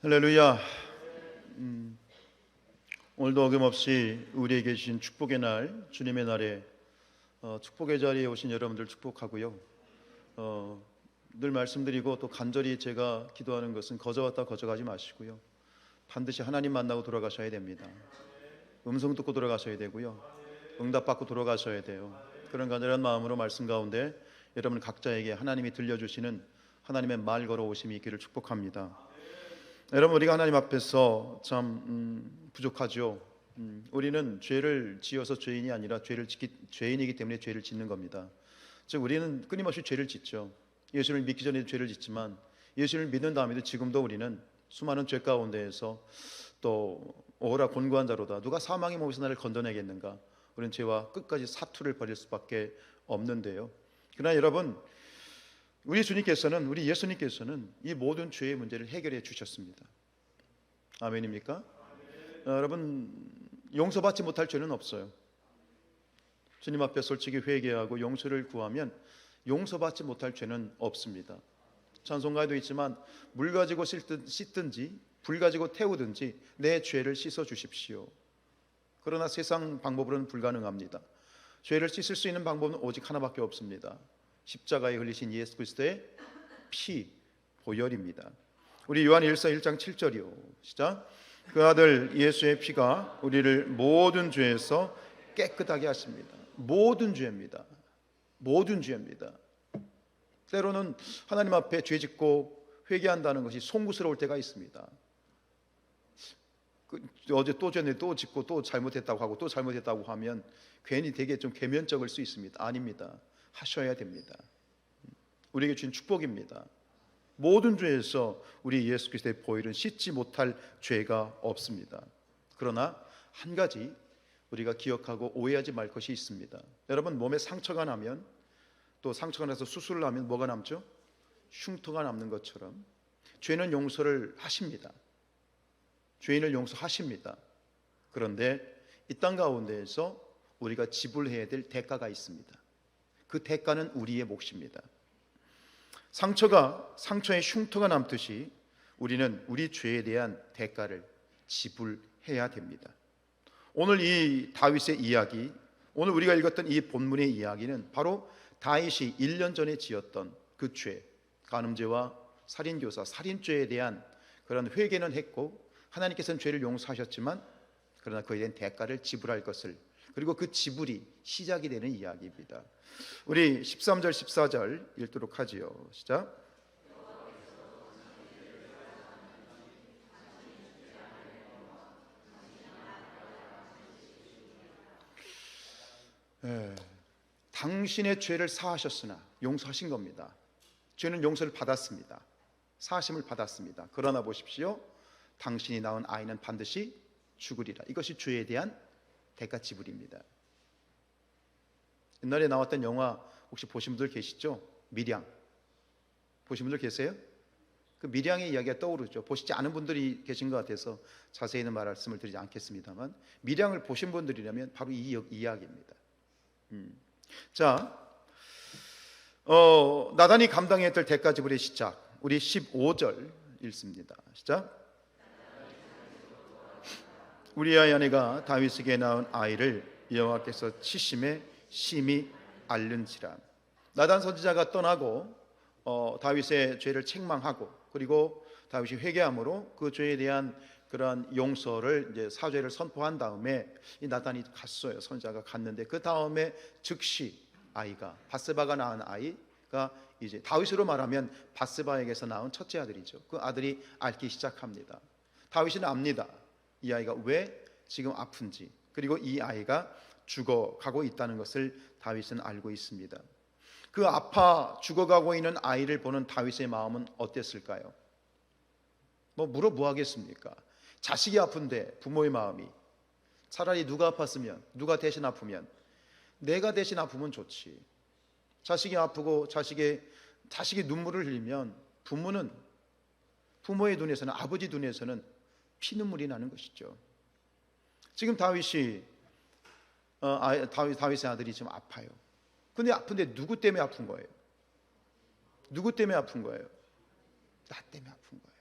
할렐루야. 오늘도 어김없이 우리에게 주신 축복의 날, 주님의 날에 축복의 자리에 오신 여러분들 축복하고요. 늘 말씀드리고 또 간절히 제가 기도하는 것은 거저 왔다 거저 가지 마시고요. 반드시 하나님 만나고 돌아가셔야 됩니다. 음성 듣고 돌아가셔야 되고요. 응답받고 돌아가셔야 돼요. 그런 간절한 마음으로 말씀 가운데 여러분 각자에게 하나님이 들려주시는 하나님의 말 걸어오심이 있기를 축복합니다. 여러분, 우리가 하나님 앞에서 참 부족하죠. 우리는 죄를 지어서 죄인이 아니라 죄인이기 때문에 죄를 짓는 겁니다. 즉 우리는 끊임없이 죄를 짓죠. 예수를 믿기 전에도 죄를 짓지만 예수를 믿는 다음에도 지금도 우리는 수많은 죄 가운데에서 또 오라 곤고한 자로다, 누가 사망의 몸에서 나를 건져내겠는가, 우리는 죄와 끝까지 사투를 벌일 수밖에 없는데요. 그러나 여러분, 우리 주님께서는, 우리 예수님께서는 이 모든 죄의 문제를 해결해 주셨습니다. 아멘입니까? 여러분, 용서받지 못할 죄는 없어요. 주님 앞에 솔직히 회개하고 용서를 구하면 용서받지 못할 죄는 없습니다. 찬송가에도 있지만 물 가지고 씻든지 불 가지고 태우든지 내 죄를 씻어 주십시오. 그러나 세상 방법으로는 불가능합니다. 죄를 씻을 수 있는 방법은 오직 하나밖에 없습니다. 십자가에 흘리신 예수 그리스도의 피, 보혈입니다. 우리 요한일서 1장 7절이요. 시작. 그 아들 예수의 피가 우리를 모든 죄에서 깨끗하게 하십니다. 모든 죄입니다. 모든 죄입니다. 때로는 하나님 앞에 죄 짓고 회개한다는 것이 송구스러울 때가 있습니다. 어제 또 전에 또 짓고 또 잘못했다고 하고 또 잘못했다고 하면 괜히 되게 좀 계면적일 수 있습니다. 아닙니다. 하셔야 됩니다. 우리에게 주신 축복입니다. 모든 죄에서 우리 예수 그리스도의 보혈은 씻지 못할 죄가 없습니다. 그러나 한 가지 우리가 기억하고 오해하지 말 것이 있습니다. 여러분, 몸에 상처가 나면, 또 상처가 나서 수술을 하면 뭐가 남죠? 흉터가 남는 것처럼 죄는 용서를 하십니다. 죄인을 용서하십니다. 그런데 이 땅 가운데에서 우리가 지불해야 될 대가가 있습니다. 그 대가는 우리의 몫입니다. 상처에 흉터가 남듯이 우리는 우리 죄에 대한 대가를 지불해야 됩니다. 오늘 이 다윗의 이야기, 오늘 우리가 읽었던 이 본문의 이야기는 바로 다윗이 1년 전에 지었던 그 죄, 간음죄와 살인교사, 살인죄에 대한 그런 회개는 했고 하나님께서는 죄를 용서하셨지만 그러나 그에 대한 대가를 지불할 것을, 그리고 그 지불이 시작이 되는 이야기입니다. 우리 13절 14절 읽도록 하지요. 시작. 당신의 죄를 사하셨으나, 용서하신 겁니다. 죄는 용서를 받았습니다. 사하심을 받았습니다. 그러나 보십시오, 당신이 낳은 아이는 반드시 죽으리라. 이것이 죄에 대한 대가 지불입니다. 옛날에 나왔던 영화 혹시 보신 분들 계시죠? 밀양. 보신 분들 계세요? 그 밀양의 이야기가 떠오르죠. 보시지 않은 분들이 계신 것 같아서 자세히는 말씀을 드리지 않겠습니다만, 밀양을 보신 분들이라면 바로 이 이야기입니다. 자, 나단이 감당해야 될 대가 지불의 시작, 우리 15절 읽습니다. 시작. 우리아의 아내가 다윗에게 낳은 아이를 여호와께서 치심에 심히 앓는지라. 나단 선지자가 떠나고 다윗의 죄를 책망하고, 그리고 다윗이 회개함으로 그 죄에 대한 그러한 용서를, 이제 사죄를 선포한 다음에 이 나단이 갔어요. 선지자가 갔는데 그 다음에 즉시 아이가, 바세바가 낳은 아이가 이제 다윗으로 말하면 바세바에게서 낳은 첫째 아들이죠. 그 아들이 앓기 시작합니다. 다윗은 압니다. 이 아이가 왜 지금 아픈지, 그리고 이 아이가 죽어가고 있다는 것을 다윗은 알고 있습니다. 그 아파 죽어가고 있는 아이를 보는 다윗의 마음은 어땠을까요? 물어 뭐 하겠습니까? 자식이 아픈데 부모의 마음이, 차라리 누가 아팠으면, 누가 대신 아프면 내가 대신 아프면 좋지. 자식이 아프고 자식이 눈물을 흘리면 부모의 눈에서는, 아버지 눈에서는 피눈물이 나는 것이죠. 지금 다윗의 아들이 지금 아파요. 근데 아픈데 누구 때문에 아픈 거예요? 누구 때문에 아픈 거예요? 나 때문에 아픈 거예요.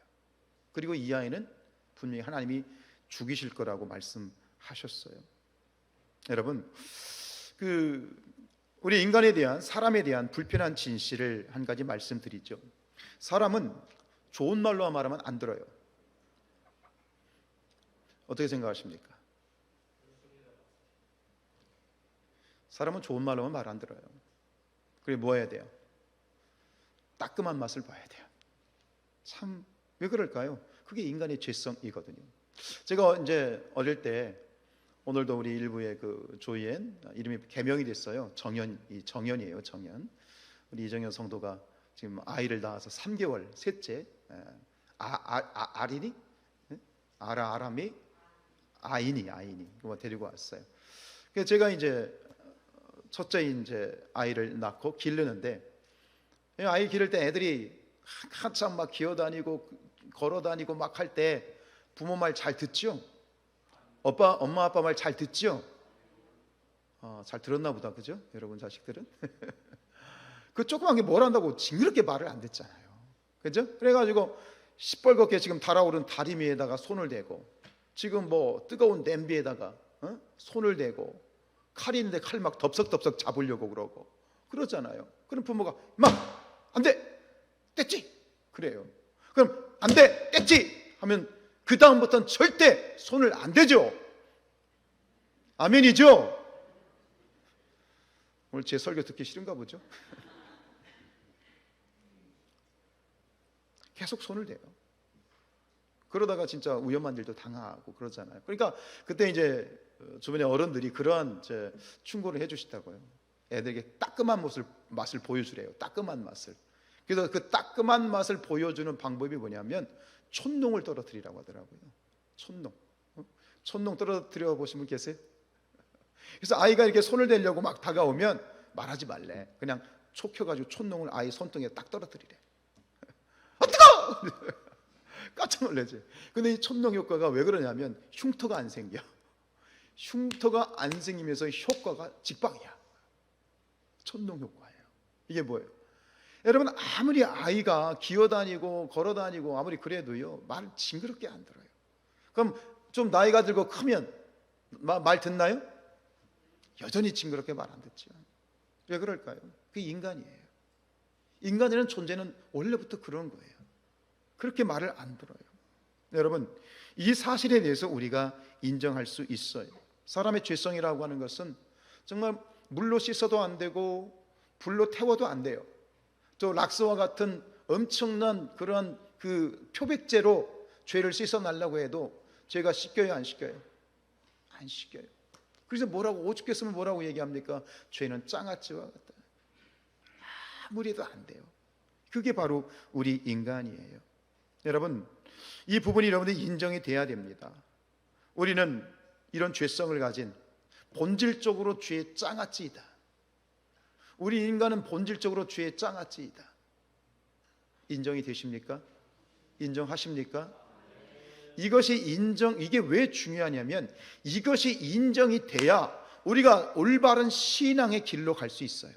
그리고 이 아이는 분명히 하나님이 죽이실 거라고 말씀하셨어요. 여러분, 우리 인간에 대한, 사람에 대한 불편한 진실을 한 가지 말씀드리죠. 사람은 좋은 말로 말하면 안 들어요. 어떻게 생각하십니까? 사람은 좋은 말로 하면 말 안 들어요. 그래, 뭐 해야 돼요? 따끔한 맛을 봐야 돼요. 참, 왜 그럴까요? 그게 인간의 죄성이거든요. 제가 이제 어릴 때, 오늘도 우리 일부의 그 조이엔 이름이 개명이 됐어요. 정연이에요. 정연. 우리 이정현 성도가 지금 아이를 낳아서 3개월, 셋째. 아린이? 아람이? 아인이 데리고 왔어요. 그래서 제가 이제 첫째 이제 아이를 낳고 기르는데, 아이 기를 때 애들이 한참 막 기어다니고 걸어다니고 막 할 때 부모 말 잘 듣죠? 엄마 아빠 말 잘 듣죠? 잘 들었나 보다, 그죠? 여러분 자식들은 그 조그만 게 뭘 한다고 징그럽게 말을 안 듣잖아요, 그죠? 그래가지고 시뻘겋게 지금 달아오른 다리미에다가 손을 대고, 지금 뭐 뜨거운 냄비에다가 손을 대고, 칼이 있는데 칼 막 덥석덥석 잡으려고 그러고 그러잖아요. 그럼 부모가 막 안 돼, 뗐지? 그래요. 그럼 안 돼, 뗐지? 하면 그 다음부터는 절대 손을 안 대죠. 아멘이죠? 오늘 제 설교 듣기 싫은가 보죠? 계속 손을 대요. 그러다가 진짜 위험한 일도 당하고 그러잖아요. 그러니까 그때 이제 주변의 어른들이 그러한 충고를 해주시다고요. 애들에게 따끔한 맛을 보여주래요. 따끔한 맛을. 그래서 그 따끔한 맛을 보여주는 방법이 뭐냐면 촛농을 떨어뜨리라고 하더라고요. 촛농 떨어뜨려 보신 분 계세요? 그래서 아이가 이렇게 손을 대려고 막 다가오면 말하지 말래. 그냥 촉 켜가지고 촛농을 아이 손등에 딱 떨어뜨리래. 뜨거워! 깜짝 놀라지. 근데 이 촛농 효과가 왜 그러냐면 흉터가 안 생겨. 흉터가 안 생기면서 효과가 직방이야. 촛농 효과예요. 이게 뭐예요? 여러분, 아무리 아이가 기어다니고 걸어다니고 아무리 그래도요, 말 징그럽게 안 들어요. 그럼 좀 나이가 들고 크면 말 듣나요? 여전히 징그럽게 말 안 듣죠. 왜 그럴까요? 그게 인간이에요. 인간이라는 존재는 원래부터 그런 거예요. 그렇게 말을 안 들어요. 여러분, 이 사실에 대해서 우리가 인정할 수 있어요. 사람의 죄성이라고 하는 것은 정말 물로 씻어도 안 되고 불로 태워도 안 돼요. 또 락스와 같은 엄청난 그런 그 표백제로 죄를 씻어내려고 해도 죄가 씻겨요, 안 씻겨요? 안 씻겨요. 그래서 오죽했으면 뭐라고 얘기합니까? 죄는 장아찌와 같다. 아무리 해도 안 돼요. 그게 바로 우리 인간이에요. 여러분, 이 부분이 여러분들이 인정이 돼야 됩니다. 우리는 이런 죄성을 가진 본질적으로 죄의 장아찌이다. 우리 인간은 본질적으로 죄의 장아찌이다. 인정이 되십니까? 인정하십니까? 이게 왜 중요하냐면 이것이 인정이 돼야 우리가 올바른 신앙의 길로 갈 수 있어요.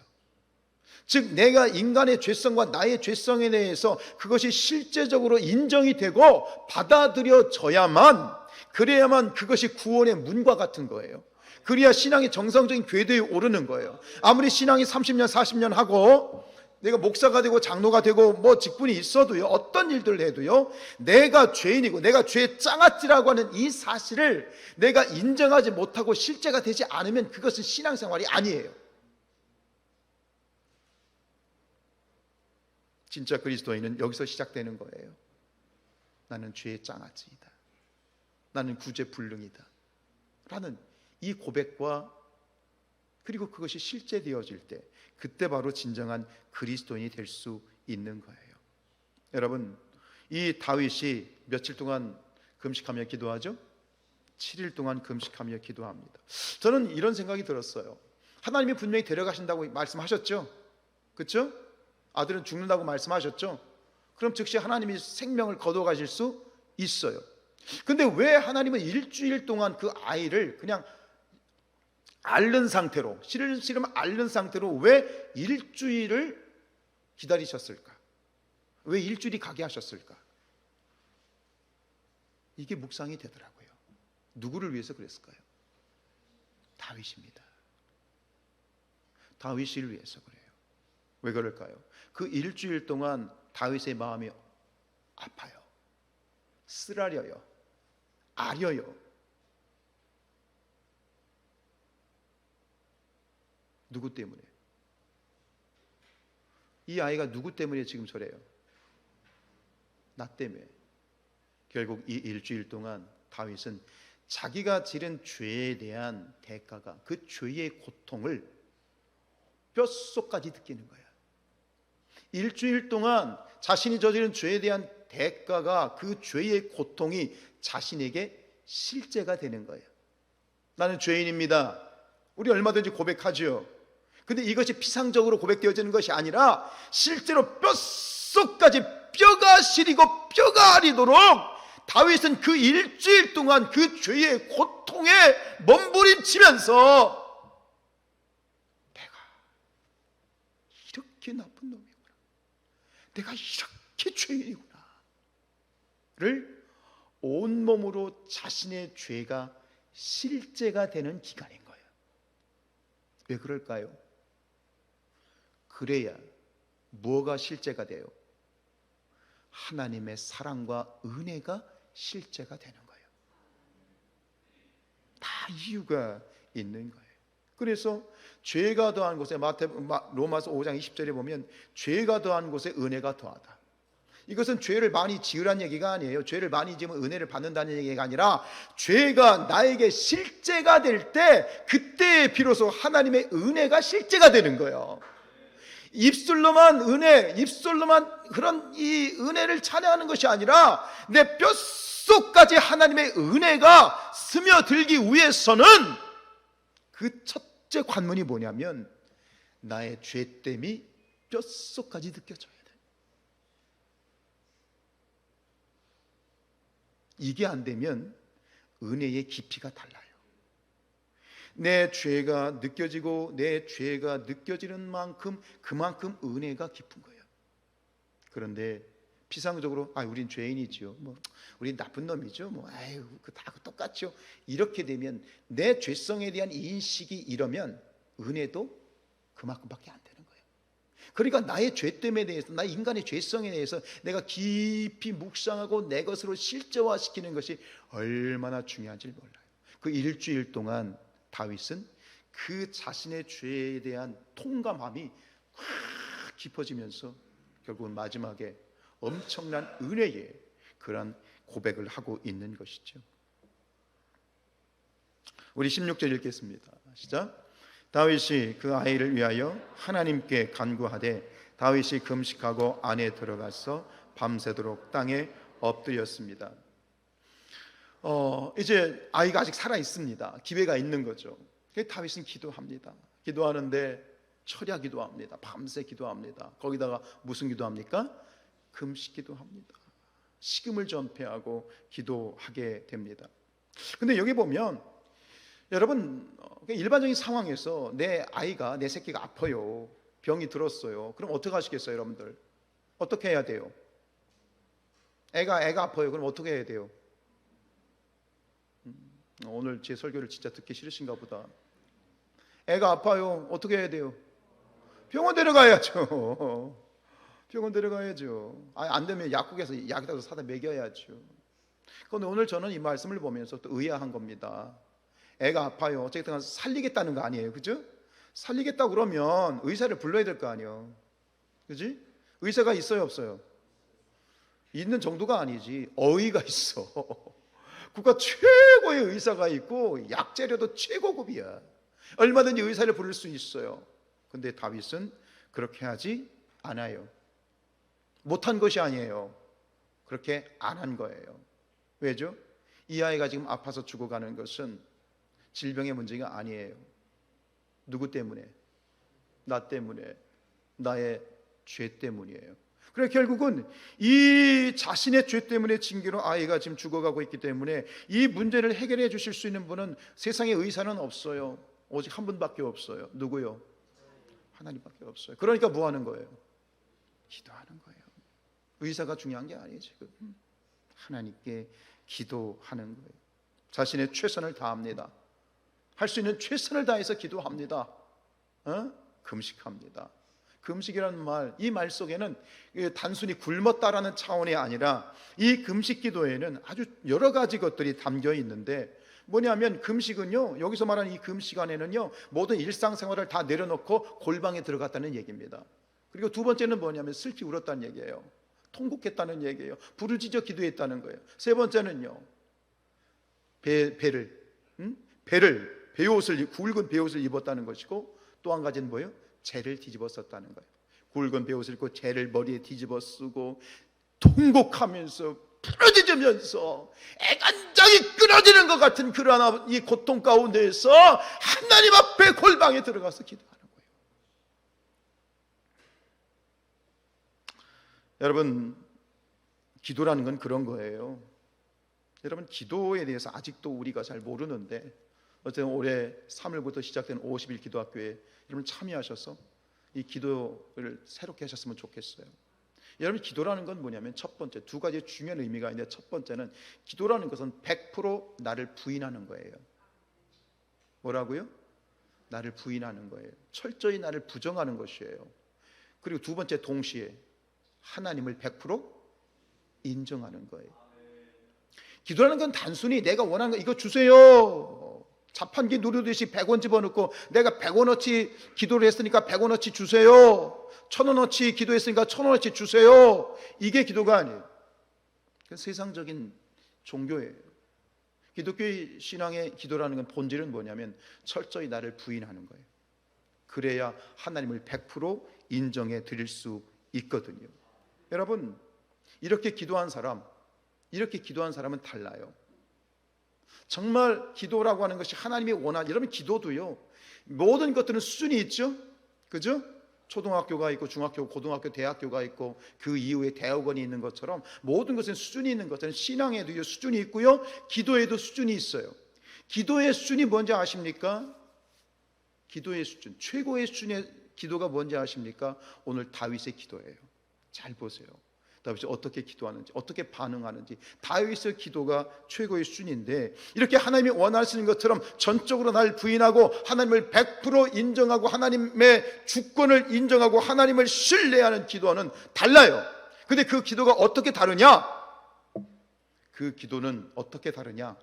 즉 내가 인간의 죄성과 나의 죄성에 대해서 그것이 실제적으로 인정이 되고 받아들여져야만, 그래야만 그것이 구원의 문과 같은 거예요. 그래야 신앙이 정상적인 궤도에 오르는 거예요. 아무리 신앙이 30년 40년 하고 내가 목사가 되고 장로가 되고 뭐 직분이 있어도요, 어떤 일들을 해도요, 내가 죄인이고 내가 죄의 장아찌라고 하는 이 사실을 내가 인정하지 못하고 실제가 되지 않으면 그것은 신앙생활이 아니에요. 진짜 그리스도인은 여기서 시작되는 거예요. 나는 죄의 장아찌이다. 나는 구제불능이다. 라는 이 고백과, 그리고 그것이 실제되어질 때 그때 바로 진정한 그리스도인이 될 수 있는 거예요. 여러분, 이 다윗이 며칠 동안 금식하며 기도하죠? 7일 동안 금식하며 기도합니다. 저는 이런 생각이 들었어요. 하나님이 분명히 데려가신다고 말씀하셨죠? 그렇죠? 아들은 죽는다고 말씀하셨죠? 그럼 즉시 하나님이 생명을 거둬가실 수 있어요. 근데 왜 하나님은 일주일 동안 그 아이를 그냥 앓는 상태로, 시름 앓는 상태로 왜 일주일을 기다리셨을까? 왜 일주일이 가게 하셨을까? 이게 묵상이 되더라고요. 누구를 위해서 그랬을까요? 다윗입니다. 다윗을 위해서 그래요. 왜 그럴까요? 그 일주일 동안 다윗의 마음이 아파요. 쓰라려요. 아려요. 누구 때문에? 이 아이가 누구 때문에 지금 저래요? 나 때문에. 결국 이 일주일 동안 다윗은 자기가 지른 죄에 대한 대가가, 그 죄의 고통을 뼛속까지 느끼는 거야. 일주일 동안 자신이 저지른 죄에 대한 대가가, 그 죄의 고통이 자신에게 실제가 되는 거예요. 나는 죄인입니다. 우리 얼마든지 고백하죠. 근데 이것이 피상적으로 고백되어지는 것이 아니라 실제로 뼛속까지 뼈가 시리고 뼈가 아리도록 다윗은 그 일주일 동안 그 죄의 고통에 몸부림치면서 내가 이렇게 나쁜 놈이구나, 내가 이렇게 죄인이구나 를 온몸으로 자신의 죄가 실제가 되는 기간인 거예요. 왜 그럴까요? 그래야 뭐가 실제가 돼요? 하나님의 사랑과 은혜가 실제가 되는 거예요. 다 이유가 있는 거예요. 그래서 죄가 더한 곳에 로마서 5장 20절에 보면 죄가 더한 곳에 은혜가 더하다. 이것은 죄를 많이 지으란 얘기가 아니에요. 죄를 많이 지으면 은혜를 받는다는 얘기가 아니라 죄가 나에게 실제가 될 때 그때 비로소 하나님의 은혜가 실제가 되는 거예요. 입술로만 은혜, 입술로만 그런 이 은혜를 찬양하는 것이 아니라 내 뼛속까지 하나님의 은혜가 스며들기 위해서는 그 첫째 관문이 뭐냐면 나의 죄됨이 뼛속까지 느껴져야 돼. 이게 안 되면 은혜의 깊이가 달라요. 내 죄가 느껴지고 내 죄가 느껴지는 만큼 그만큼 은혜가 깊은 거예요. 그런데 피상적으로 우린 죄인이죠, 우린 나쁜 놈이죠, 다 똑같죠, 이렇게 되면 내 죄성에 대한 인식이 이러면 은혜도 그만큼밖에 안 되는 거예요. 그러니까 나의 죄됨에 대해서, 나의 인간의 죄성에 대해서 내가 깊이 묵상하고 내 것으로 실제화시키는 것이 얼마나 중요한지 몰라요. 그 일주일 동안 다윗은 그 자신의 죄에 대한 통감함이 확 깊어지면서 결국은 마지막에 엄청난 은혜의 그런 고백을 하고 있는 것이죠. 우리 16절 읽겠습니다. 시작. 다윗이 그 아이를 위하여 하나님께 간구하되 다윗이 금식하고 안에 들어가서 밤새도록 땅에 엎드렸습니다. 이제 아이가 아직 살아 있습니다. 기회가 있는 거죠. 다윗은 기도합니다. 기도하는데 철야 기도합니다. 밤새 기도합니다. 거기다가 무슨 기도합니까? 금식 기도합니다. 식음을 전폐하고 기도하게 됩니다. 근데 여기 보면 여러분, 일반적인 상황에서 내 아이가, 내 새끼가 아파요, 병이 들었어요. 그럼 어떻게 하시겠어요? 여러분들 어떻게 해야 돼요? 애가 아파요. 그럼 어떻게 해야 돼요? 오늘 제 설교를 진짜 듣기 싫으신가 보다. 애가 아파요. 어떻게 해야 돼요? 병원 데려가야죠. 병원 데려가야죠. 안 되면 약국에서 약이라도 사다 먹여야죠. 그런데 오늘 저는 이 말씀을 보면서 또 의아한 겁니다. 애가 아파요. 어쨌든 살리겠다는 거 아니에요, 그죠? 살리겠다 그러면 의사를 불러야 될 거 아니에요, 그지? 의사가 있어요, 없어요? 있는 정도가 아니지, 어의가 있어. 국가 최고의 의사가 있고 약재료도 최고급이야. 얼마든지 의사를 부를 수 있어요. 근데 다윗은 그렇게 하지 않아요. 못한 것이 아니에요. 그렇게 안 한 거예요. 왜죠? 이 아이가 지금 아파서 죽어가는 것은 질병의 문제가 아니에요. 누구 때문에? 나 때문에, 나의 죄 때문이에요. 그래 결국은 이 자신의 죄 때문에 징계로 아이가 지금 죽어가고 있기 때문에 이 문제를 해결해 주실 수 있는 분은 세상에 의사는 없어요. 오직 한 분밖에 없어요. 누구요? 하나님밖에 없어요. 그러니까 뭐 하는 거예요? 기도하는 거예요. 의사가 중요한 게 아니에요. 지금 하나님께 기도하는 거예요. 자신의 최선을 다합니다. 할 수 있는 최선을 다해서 기도합니다. 금식합니다. 금식이라는 말, 이 말 속에는 단순히 굶었다라는 차원이 아니라 이 금식 기도에는 아주 여러 가지 것들이 담겨 있는데, 뭐냐면 금식은요, 여기서 말하는 이 금식 안에는요, 모든 일상생활을 다 내려놓고 골방에 들어갔다는 얘기입니다. 그리고 두 번째는 뭐냐면 슬피 울었다는 얘기예요. 통곡했다는 얘기예요. 부르짖어 기도했다는 거예요. 세 번째는요, 베옷을, 굵은 베옷을 입었다는 것이고, 또 한 가지는 뭐예요? 재를 뒤집어 썼다는 거예요. 굵은 베옷을 입고 재를 머리에 뒤집어 쓰고 통곡하면서 부러지면서 애간장이 끊어지는 것 같은 그러한 이 고통 가운데에서 하나님 앞에 골방에 들어가서 기도하는 거예요. 여러분, 기도라는 건 그런 거예요. 여러분, 기도에 대해서 아직도 우리가 잘 모르는데, 어쨌든 올해 3월부터 시작된 50일 기도학교에 여러분 참여하셔서 이 기도를 새롭게 하셨으면 좋겠어요. 여러분, 기도라는 건 뭐냐면 첫 번째, 두 가지 중요한 의미가 있는데, 첫 번째는 기도라는 것은 100% 나를 부인하는 거예요. 뭐라고요? 나를 부인하는 거예요. 철저히 나를 부정하는 것이에요. 그리고 두 번째, 동시에 하나님을 100% 인정하는 거예요. 기도라는 건 단순히 내가 원하는 거 이거 주세요, 자판기 누르듯이 100원 집어넣고 내가 100원어치 기도를 했으니까 100원어치 주세요, 1000원어치 기도했으니까 1000원어치 주세요, 이게 기도가 아니에요. 세상적인 종교예요. 기독교의 신앙의 기도라는 건 본질은 뭐냐면 철저히 나를 부인하는 거예요. 그래야 하나님을 100% 인정해 드릴 수 있거든요. 여러분, 이렇게 기도한 사람은 달라요. 정말 기도라고 하는 것이 하나님이 원하는, 여러분 기도도요, 모든 것들은 수준이 있죠. 그죠? 초등학교가 있고 중학교, 고등학교, 대학교가 있고 그 이후에 대학원이 있는 것처럼 모든 것은 수준이 있는 것처럼 신앙에도 수준이 있고요, 기도에도 수준이 있어요. 기도의 수준이 뭔지 아십니까? 기도의 수준, 최고의 수준의 기도가 뭔지 아십니까? 오늘 다윗의 기도예요. 잘 보세요. 다윗이 어떻게 기도하는지, 어떻게 반응하는지. 다윗의 기도가 최고의 수준인데, 이렇게 하나님이 원하시는 것처럼 전적으로 날 부인하고 하나님을 100% 인정하고 하나님의 주권을 인정하고 하나님을 신뢰하는 기도는 달라요. 근데 그 기도가 어떻게 다르냐? 그 기도는 어떻게 다르냐?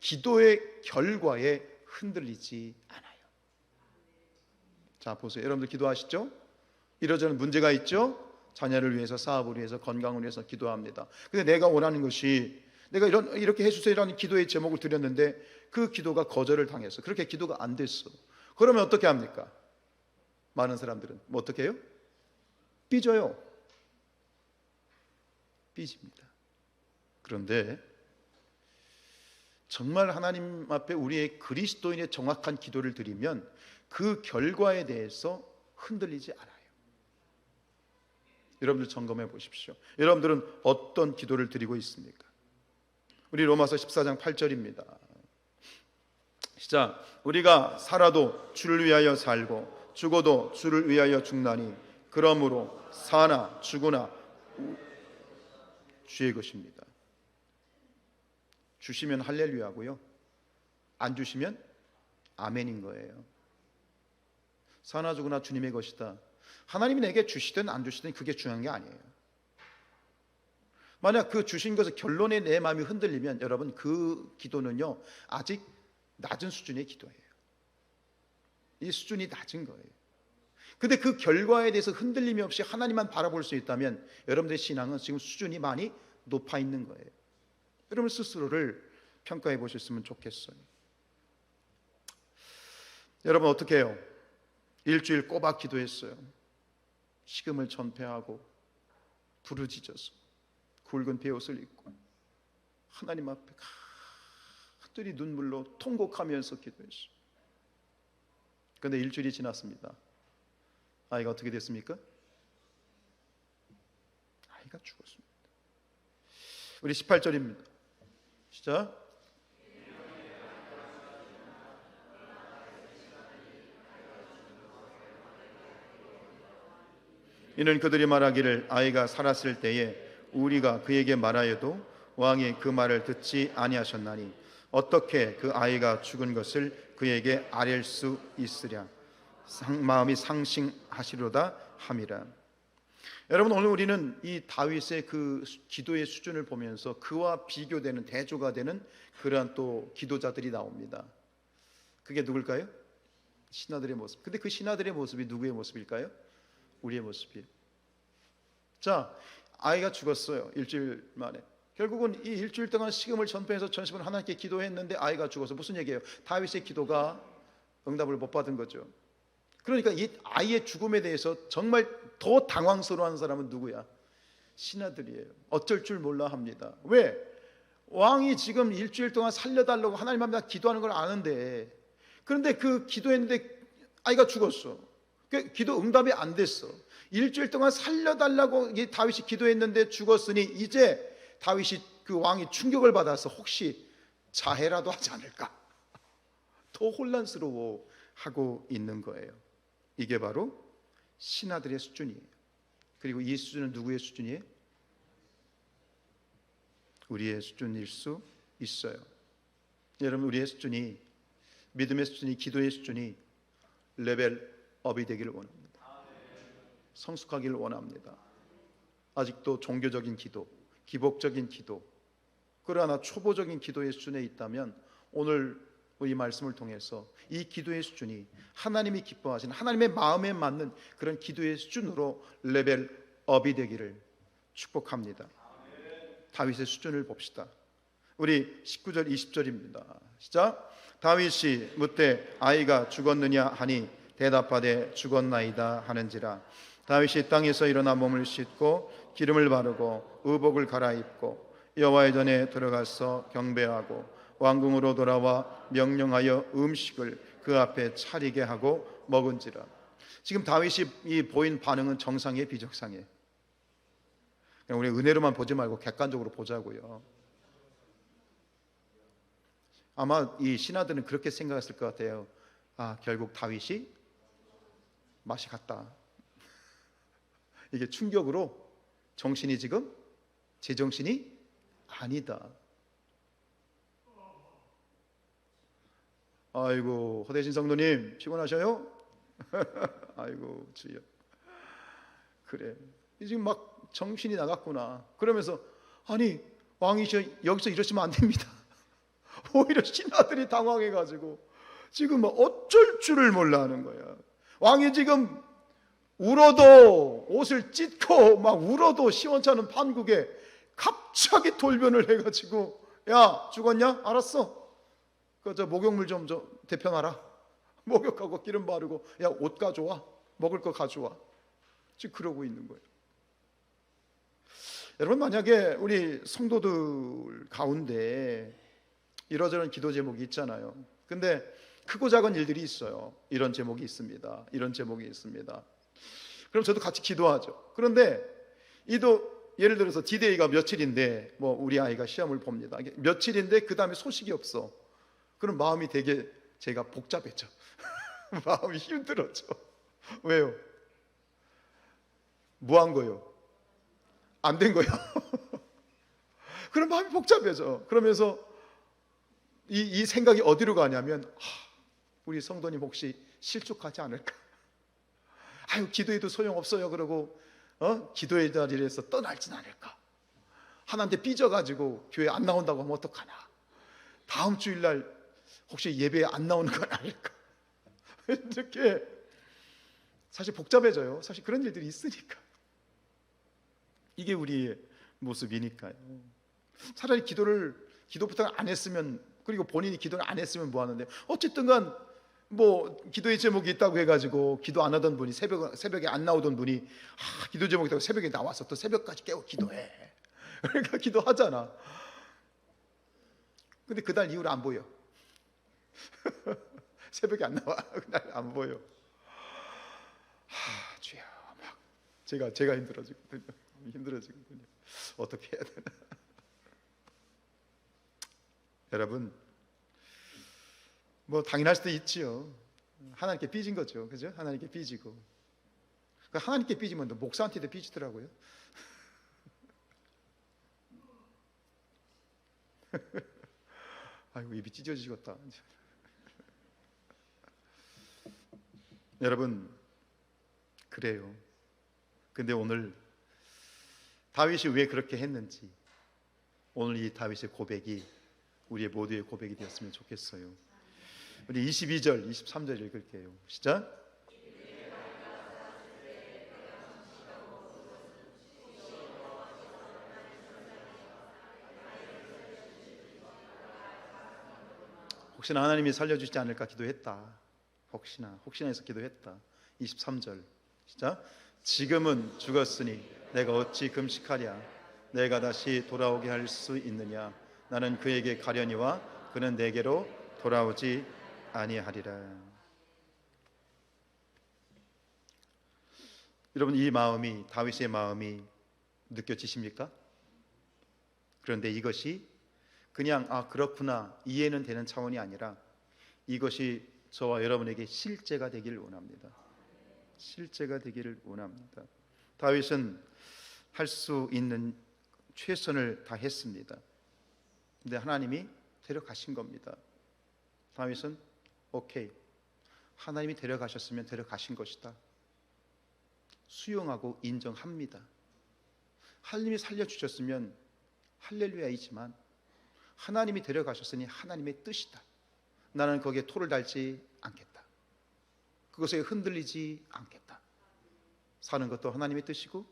기도의 결과에 흔들리지 않아요. 자, 보세요. 여러분들 기도하시죠? 이러저런 문제가 있죠? 자녀를 위해서, 사업을 위해서, 건강을 위해서 기도합니다. 근데 내가 원하는 것이, 내가 이렇게 해주세요라는 기도의 제목을 드렸는데 그 기도가 거절을 당했어. 그렇게 기도가 안 됐어. 그러면 어떻게 합니까? 많은 사람들은 뭐 어떻게 해요? 삐져요. 삐집니다. 그런데 정말 하나님 앞에 우리의 그리스도인의 정확한 기도를 드리면 그 결과에 대해서 흔들리지 않아요. 여러분들 점검해 보십시오. 여러분들은 어떤 기도를 드리고 있습니까? 우리 로마서 14장 8절입니다. 시작. 우리가 살아도 주를 위하여 살고 죽어도 주를 위하여 죽나니 그러므로 사나 죽으나 주의 것입니다. 주시면 할렐루야고요, 안 주시면 아멘인 거예요. 사나 죽으나 주님의 것이다. 하나님이 내게 주시든 안 주시든 그게 중요한 게 아니에요. 만약 그 주신 것의 결론에 내 마음이 흔들리면 여러분, 그 기도는요 아직 낮은 수준의 기도예요. 이 수준이 낮은 거예요. 근데 그 결과에 대해서 흔들림이 없이 하나님만 바라볼 수 있다면 여러분들의 신앙은 지금 수준이 많이 높아 있는 거예요. 여러분 스스로를 평가해 보셨으면 좋겠어요. 여러분 어떻게 해요? 일주일 꼬박 기도했어요. 식음을 전폐하고 부르짖어서 굵은 베옷을 입고 하나님 앞에 간절히 눈물로 통곡하면서 기도했어요. 그런데 일주일이 지났습니다. 아이가 어떻게 됐습니까? 아이가 죽었습니다. 우리 18절입니다. 시작. 이는 그들이 말하기를 아이가 살았을 때에 우리가 그에게 말하여도 왕이 그 말을 듣지 아니하셨나니 어떻게 그 아이가 죽은 것을 그에게 아뢰 수 있으랴. 마음이 상심하시로다 함이라. 여러분, 오늘 우리는 이 다윗의 그 기도의 수준을 보면서 그와 비교되는, 대조가 되는 그러한 또 기도자들이 나옵니다. 그게 누굴까요? 신하들의 모습. 근데 그 신하들의 모습이 누구의 모습일까요? 우리의 모습이에요. 자, 아이가 죽었어요. 일주일 만에. 결국은 이 일주일 동안 식음을 전폐해서 전심을 하나님께 기도했는데 아이가 죽어서 무슨 얘기예요? 다윗의 기도가 응답을 못 받은 거죠. 그러니까 이 아이의 죽음에 대해서 정말 더 당황스러워하는 사람은 누구야? 신하들이에요. 어쩔 줄 몰라 합니다. 왜? 왕이 지금 일주일 동안 살려달라고 하나님 앞에 기도하는 걸 아는데, 그런데 그 기도했는데 아이가 죽었어. 그 기도 응답이 안 됐어. 일주일 동안 살려달라고 다윗이 기도했는데 죽었으니 이제 다윗이, 그 왕이 충격을 받아서 혹시 자해라도 하지 않을까? 더 혼란스러워하고 있는 거예요. 이게 바로 신하들의 수준이에요. 그리고 이 수준은 누구의 수준이에요? 우리의 수준일 수 있어요. 여러분, 우리의 수준이, 믿음의 수준이, 기도의 수준이 레벨업이 되기를 원합니다. 성숙하기를 원합니다. 아직도 종교적인 기도, 기복적인 기도, 그러나 초보적인 기도의 수준에 있다면 오늘 이 말씀을 통해서 이 기도의 수준이 하나님이 기뻐하시는, 하나님의 마음에 맞는 그런 기도의 수준으로 레벨업이 되기를 축복합니다. 다윗의 수준을 봅시다. 우리 19절 20절입니다. 시작. 다윗이 묻되 아이가 죽었느냐 하니 대답하되 죽었나이다 하는지라. 다윗이 땅에서 일어나 몸을 씻고 기름을 바르고 의복을 갈아입고 여호와의 전에 들어가서 경배하고 왕궁으로 돌아와 명령하여 음식을 그 앞에 차리게 하고 먹은지라. 지금 다윗이 이 보인 반응은 정상이에요, 비정상이에요? 우리 은혜로만 보지 말고 객관적으로 보자고요. 아마 이 신하들은 그렇게 생각했을 것 같아요. 아, 결국 다윗이 맛이 갔다. 이게 충격으로 정신이 지금 제정신이 아니다. 아이고, 허대신 성도님 피곤하셔요? 아이고 주여. 그래, 지금 막 정신이 나갔구나. 그러면서 아니, 왕이 여기서 이러시면 안 됩니다. 오히려 신하들이 당황해가지고 지금 막 어쩔 줄을 몰라 하는 거야. 왕이 지금 울어도, 옷을 찢고 막 울어도 시원치 않은 판국에 갑자기 돌변을 해가지고, 야, 죽었냐? 알았어. 저 목욕물 좀 데펴놔라. 목욕하고 기름 바르고, 야, 옷 가져와. 먹을 거 가져와. 지금 그러고 있는 거예요. 여러분, 만약에 우리 성도들 가운데 이러저런 기도 제목이 있잖아요. 근데 크고 작은 일들이 있어요. 이런 제목이 있습니다. 이런 제목이 있습니다. 그럼 저도 같이 기도하죠. 그런데 이도 예를 들어서 디데이가 며칠인데, 뭐 우리 아이가 시험을 봅니다. 며칠인데 그 다음에 소식이 없어. 그럼 마음이 되게 제가 복잡해져. 마음이 힘들어져. 왜요? 뭐 한 거요? 안 된 거요. 그럼 마음이 복잡해져. 그러면서 이 생각이 어디로 가냐면, 우리 성도님 혹시 실족하지 않을까? 아유, 기도해도 소용없어요. 그러고 기도의 자리에서 떠날진 않을까? 하나님한테 삐져가지고 교회 안 나온다고 하면 어떡하나? 다음 주일날 혹시 예배에 안 나오는 건 아닐까? 이렇게 사실 복잡해져요. 사실 그런 일들이 있으니까. 이게 우리의 모습이니까요. 차라리 기도부터 안 했으면, 그리고 본인이 기도를 안 했으면 뭐 하는데, 어쨌든 간 뭐 기도의 제목이 있다고 해가지고 기도 안 하던 분이 새벽에 안 나오던 분이 기도 제목이 있다고 새벽에 나와서 또 새벽까지 깨워 기도해. 그러니까 기도하잖아. 근데 그날 이후로 안 보여. 새벽에 안 나와. 그날 안 보여. 주여, 막 제가 힘들어지거든요. 어떻게 해야 되나? 여러분, 뭐 당연할 수도 있지요. 하나님께 삐진 거죠, 그죠? 하나님께 삐지고. 하나님께 삐지면 또 목사한테도 삐지더라고요. 아이고 입이 찢어지겠다. 여러분 그래요. 근데 오늘 다윗이 왜 그렇게 했는지, 오늘 이 다윗의 고백이 우리의 모두의 고백이 되었으면 좋겠어요. 우리 22절, 23절 읽을게요. 시작. 혹시나 하나님이 살려주지 않을까 기도했다. 혹시나 해서 기도했다. 23절 시작. 지금은 죽었으니 내가 어찌 금식하랴. 내가 다시 돌아오게 할 수 있느냐. 나는 그에게 가려니와 그는 내게로 돌아오지 아니하리라. 여러분 이 마음이, 다윗의 마음이 느껴지십니까? 그런데 이것이 그냥 그렇구나 이해는 되는 차원이 아니라 이것이 저와 여러분에게 실제가 되기를 원합니다. 실제가 되기를 원합니다. 다윗은 할 수 있는 최선을 다했습니다. 근데 하나님이 데려가신 겁니다. 다윗은 오케이, 하나님이 데려가셨으면 데려가신 것이다. 수용하고 인정합니다. 하나님이 살려주셨으면 할렐루야이지만 하나님이 데려가셨으니 하나님의 뜻이다. 나는 거기에 토를 달지 않겠다. 그것에 흔들리지 않겠다. 사는 것도 하나님의 뜻이고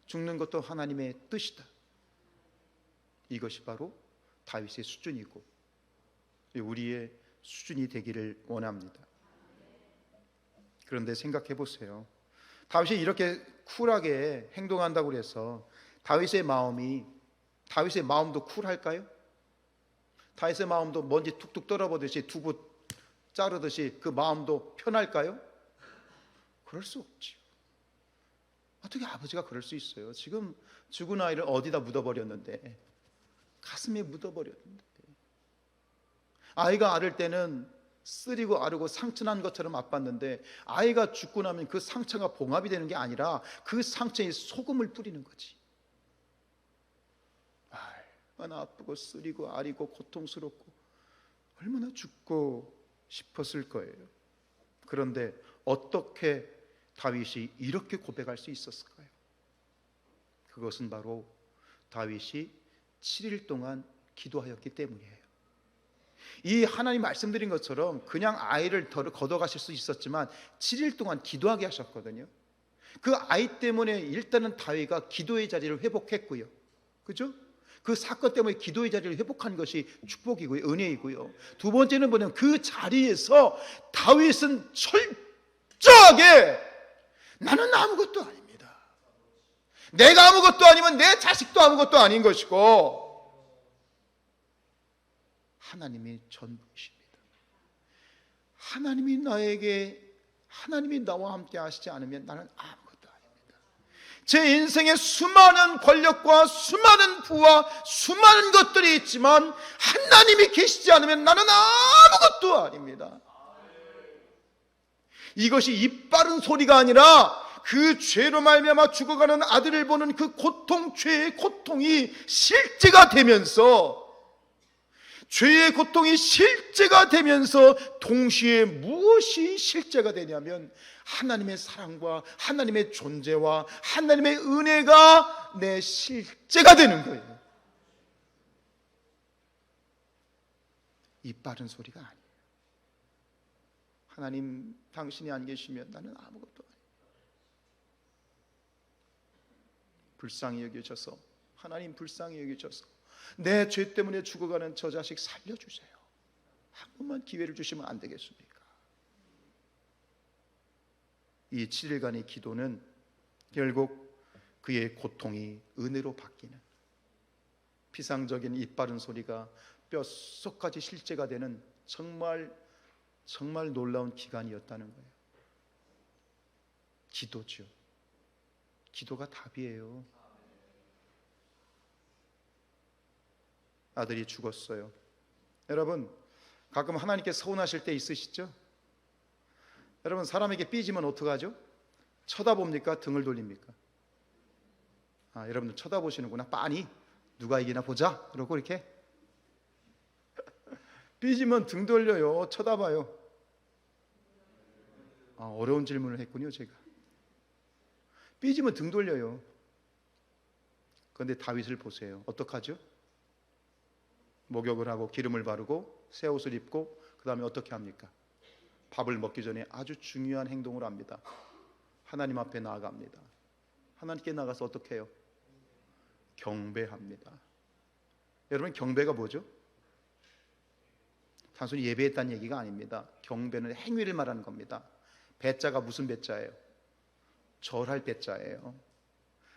죽는 것도 하나님의 뜻이다. 이것이 바로 다윗의 수준이고 우리의 수준이 되기를 원합니다. 그런데 생각해 보세요. 다윗이 이렇게 쿨하게 행동한다고 해서 다윗의 마음도 쿨할까요? 다윗의 마음도 먼지 툭툭 떨어보듯이 두부 자르듯이 그 마음도 편할까요? 그럴 수 없지요. 어떻게 아버지가 그럴 수 있어요? 지금 죽은 아이를 어디다 묻어버렸는데, 가슴에 묻어버렸는데, 아이가 앓을 때는 쓰리고 아르고 상처난 것처럼 아팠는데 아이가 죽고 나면 그 상처가 봉합이 되는 게 아니라 그 상처에 소금을 뿌리는 거지. 얼마나 아프고 쓰리고 아리고 고통스럽고 얼마나 죽고 싶었을 거예요. 그런데 어떻게 다윗이 이렇게 고백할 수 있었을까요? 그것은 바로 다윗이 7일 동안 기도하였기 때문이에요. 이 하나님 말씀드린 것처럼 그냥 아이를 걷어가실 수 있었지만 7일 동안 기도하게 하셨거든요. 그 아이 때문에 일단은 다윗이 기도의 자리를 회복했고요. 그죠? 그 사건 때문에 기도의 자리를 회복한 것이 축복이고요, 은혜이고요. 두 번째는 뭐냐면 그 자리에서 다윗은 철저하게 나는 아무것도 아닙니다. 내가 아무것도 아니면 내 자식도 아무것도 아닌 것이고 하나님이 전부이십니다. 하나님이 나와 함께 하시지 않으면 나는 아무것도 아닙니다. 제 인생에 수많은 권력과 수많은 부와 수많은 것들이 있지만 하나님이 계시지 않으면 나는 아무것도 아닙니다. 이것이 입 바른 소리가 아니라 그 죄로 말미암아 죽어가는 아들을 보는 그 고통, 죄의 고통이 실제가 되면서, 죄의 고통이 실제가 되면서 동시에 무엇이 실제가 되냐면 하나님의 사랑과 하나님의 존재와 하나님의 은혜가 내 실제가 되는 거예요. 입 바른 소리가 아니에요. 하나님 당신이 안 계시면 나는 아무것도 아니에요. 불쌍히 여겨져서, 하나님 불쌍히 여겨져서 내 죄 때문에 죽어가는 저 자식 살려주세요. 한 번만 기회를 주시면 안 되겠습니까? 이 7일간의 기도는 결국 그의 고통이 은혜로 바뀌는, 피상적인 입 바른 소리가 뼛속까지 실제가 되는 정말 놀라운 기간이었다는 거예요. 기도죠. 기도가 답이에요. 아들이 죽었어요. 여러분 가끔 하나님께 서운하실 때 있으시죠? 여러분 사람에게 삐지면 어떡하죠? 쳐다봅니까? 등을 돌립니까? 여러분들 쳐다보시는구나. 빤히 누가 이기나 보자 그러고 이렇게 삐지면 등 돌려요. 쳐다봐요. 어려운 질문을 했군요, 제가. 삐지면 등 돌려요. 그런데 다윗을 보세요. 어떡하죠? 목욕을 하고 기름을 바르고 새 옷을 입고 그 다음에 어떻게 합니까? 밥을 먹기 전에 아주 중요한 행동을 합니다. 하나님 앞에 나아갑니다. 하나님께 나가서 어떻게 해요? 경배합니다. 여러분, 경배가 뭐죠? 단순히 예배했다는 얘기가 아닙니다. 경배는 행위를 말하는 겁니다. 배자가 무슨 배자예요? 절할 배자예요.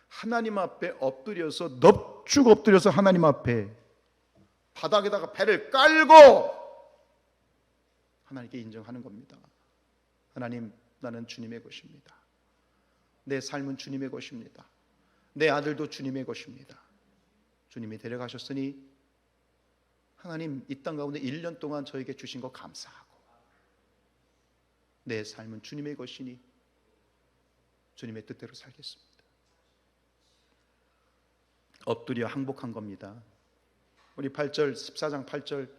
하나님 앞에 엎드려서 넙죽 엎드려서 하나님 앞에 바닥에다가 배를 깔고 하나님께 인정하는 겁니다. 하나님, 나는 주님의 것입니다. 내 삶은 주님의 것입니다. 내 아들도 주님의 것입니다. 주님이 데려가셨으니 하나님, 이 땅 가운데 1년 동안 저에게 주신 거 감사하고 내 삶은 주님의 것이니 주님의 뜻대로 살겠습니다. 엎드려 항복한 겁니다. 우리 8절, 14장 8절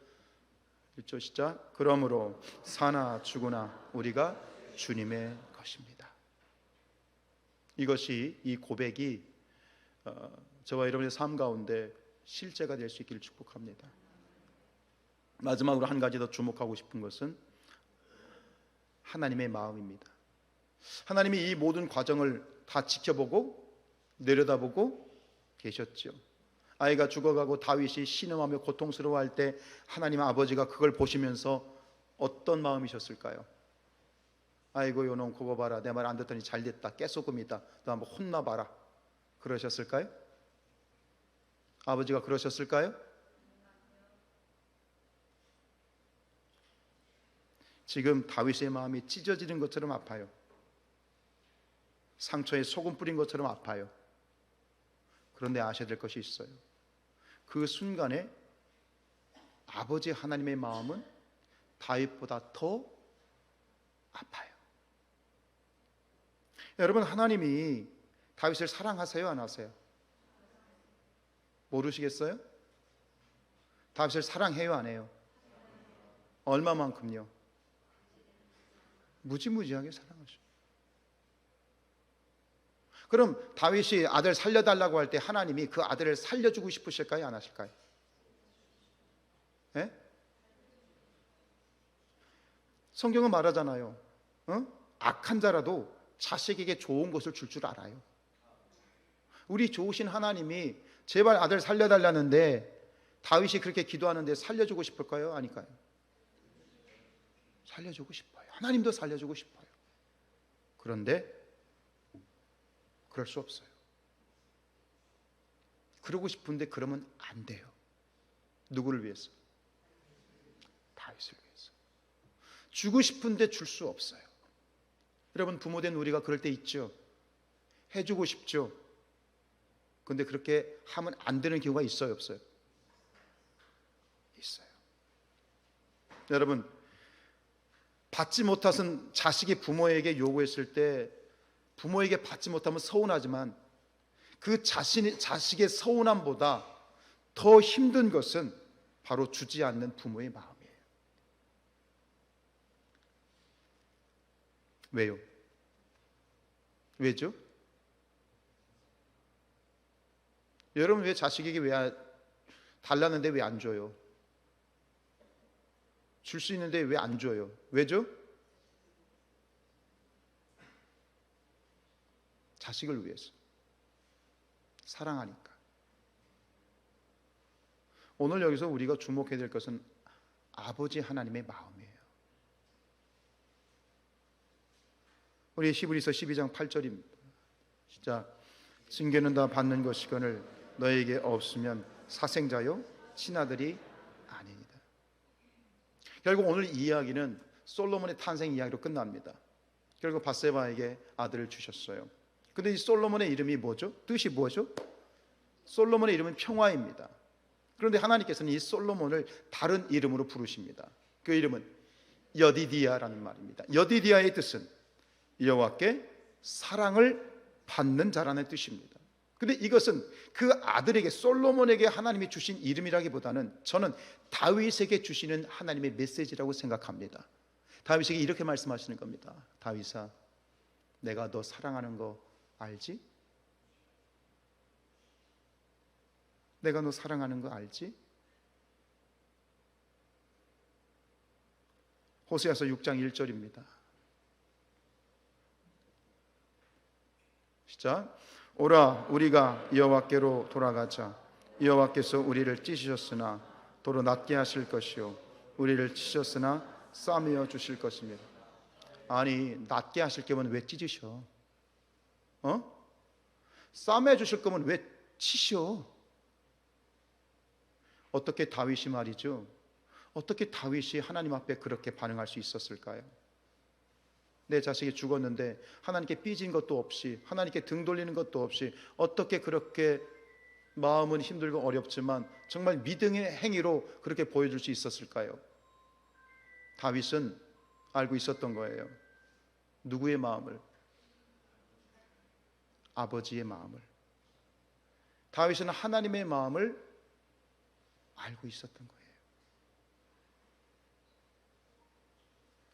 1절 시작. 그러므로 사나 죽으나 우리가 주님의 것입니다. 이것이, 이 고백이 저와 여러분의 삶 가운데 실제가 될 수 있기를 축복합니다. 마지막으로 한 가지 더 주목하고 싶은 것은 하나님의 마음입니다. 하나님이 이 모든 과정을 다 지켜보고 내려다보고 계셨죠. 아이가 죽어가고 다윗이 신음하며 고통스러워할 때 하나님 아버지가 그걸 보시면서 어떤 마음이셨을까요? 아이고 요놈 그거 봐라, 내 말 안 듣더니 잘됐다, 깨소금이다, 너 한번 혼나봐라, 그러셨을까요? 아버지가 그러셨을까요? 지금 다윗의 마음이 찢어지는 것처럼 아파요. 상처에 소금 뿌린 것처럼 아파요. 그런데 아셔야 될 것이 있어요. 그 순간에 아버지 하나님의 마음은 다윗보다 더 아파요. 여러분, 하나님이 다윗을 사랑하세요, 안 하세요? 모르시겠어요? 다윗을 사랑해요, 안 해요? 얼마만큼요? 무지무지하게 사랑하죠. 그럼 다윗이 아들 살려달라고 할 때 하나님이 그 아들을 살려주고 싶으실까요, 안 하실까요? 예? 성경은 말하잖아요. 악한 자라도 자식에게 좋은 것을 줄 줄 알아요. 우리 좋으신 하나님이 제발 아들 살려달라는데 다윗이 그렇게 기도하는데 살려주고 싶을까요, 아닐까요? 살려주고 싶어요. 하나님도 살려주고 싶어요. 그런데 그럴 수 없어요. 그러고 싶은데 그러면 안 돼요. 누구를 위해서? 다윗을 위해서. 주고 싶은데 줄 수 없어요. 여러분, 부모된 우리가 그럴 때 있죠. 해주고 싶죠. 그런데 그렇게 하면 안 되는 경우가 있어요, 없어요? 있어요. 여러분, 받지 못한 자식이 부모에게 요구했을 때 부모에게 받지 못하면 서운하지만 그 자식의 서운함보다 더 힘든 것은 바로 주지 않는 부모의 마음이에요. 왜요? 왜죠? 여러분, 왜 자식에게 왜 달라는데 왜 안 줘요? 줄 수 있는데 왜 안 줘요? 왜죠? 자식을 위해서. 사랑하니까. 오늘 여기서 우리가 주목해야 될 것은 아버지 하나님의 마음이에요. 우리 히브리서 12장 8절입니다. 진짜 징계는 다 받는 것이거늘 너에게 없으면 사생자요 친아들이 아니니라. 결국 오늘 이 이야기는 솔로몬의 탄생 이야기로 끝납니다. 결국 밧세바에게 아들을 주셨어요. 근데 이 솔로몬의 이름이 뭐죠? 뜻이 뭐죠? 솔로몬의 이름은 평화입니다. 그런데 하나님께서는 이 솔로몬을 다른 이름으로 부르십니다. 그 이름은 여디디야라는 말입니다. 여디디야의 뜻은 여호와께 사랑을 받는 자라는 뜻입니다. 근데 이것은 그 아들에게, 솔로몬에게 하나님이 주신 이름이라기보다는 저는 다윗에게 주시는 하나님의 메시지라고 생각합니다. 다윗에게 이렇게 말씀하시는 겁니다. 다윗아, 내가 너 사랑하는 거 알지? 내가 너 사랑하는 거 알지? 호세아서 6장 1절입니다. 시작. 오라, 우리가 여호와께로 돌아가자. 여호와께서 우리를 찢으셨으나 도로 낫게 하실 것이요 우리를 찢으셨으나 싸매어 주실 것입니다. 아니, 낫게 하실 거면 왜 찢으셔? 싸매 주실 거면 왜 치셔? 어떻게 다윗이 말이죠, 어떻게 다윗이 하나님 앞에 그렇게 반응할 수 있었을까요? 내 자식이 죽었는데 하나님께 삐진 것도 없이, 하나님께 등 돌리는 것도 없이 어떻게 그렇게 마음은 힘들고 어렵지만 정말 믿음의 행위로 그렇게 보여줄 수 있었을까요? 다윗은 알고 있었던 거예요. 누구의 마음을? 아버지의 마음을. 다윗은 하나님의 마음을 알고 있었던 거예요.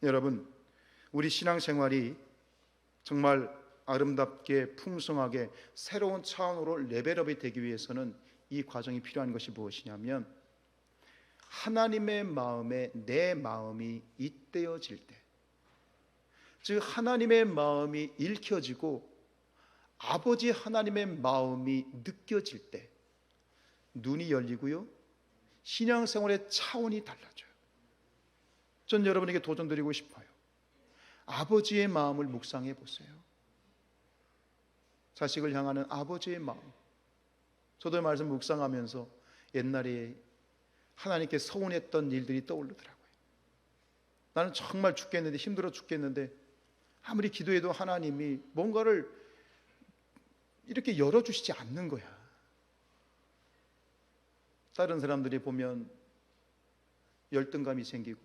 여러분, 우리 신앙생활이 정말 아름답게 풍성하게 새로운 차원으로 레벨업이 되기 위해서는 이 과정이 필요한 것이 무엇이냐면, 하나님의 마음에 내 마음이 잇대어질 때, 즉 하나님의 마음이 읽혀지고 아버지 하나님의 마음이 느껴질 때 눈이 열리고요, 신앙생활의 차원이 달라져요. 전 여러분에게 도전드리고 싶어요. 아버지의 마음을 묵상해 보세요. 자식을 향하는 아버지의 마음. 저도 말씀 묵상하면서 옛날에 하나님께 서운했던 일들이 떠오르더라고요. 나는 정말 죽겠는데, 힘들어 죽겠는데 아무리 기도해도 하나님이 뭔가를 이렇게 열어주시지 않는 거야. 다른 사람들이 보면 열등감이 생기고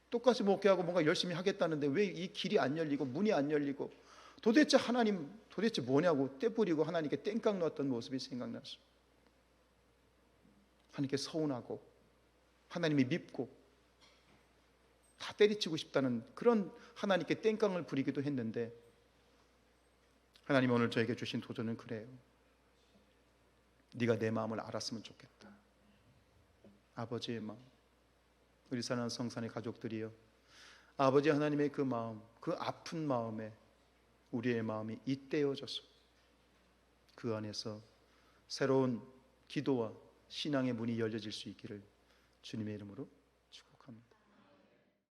똑같이 목회하고 뭔가 열심히 하겠다는데 왜 이 길이 안 열리고 문이 안 열리고, 도대체 하나님 도대체 뭐냐고 떼뿌리고 하나님께 땡깡 놓았던 모습이 생각나서 하나님께 서운하고 하나님이 밉고 다 때리치고 싶다는 그런 하나님께 땡깡을 부리기도 했는데, 하나님 오늘 저에게 주신 도전은 그래요. 네가 내 마음을 알았으면 좋겠다. 아버지의 마음. 우리 사랑하는 성산의 가족들이요, 아버지 하나님의 그 마음, 그 아픈 마음에 우리의 마음이 잇대어져서 그 안에서 새로운 기도와 신앙의 문이 열려질 수 있기를 주님의 이름으로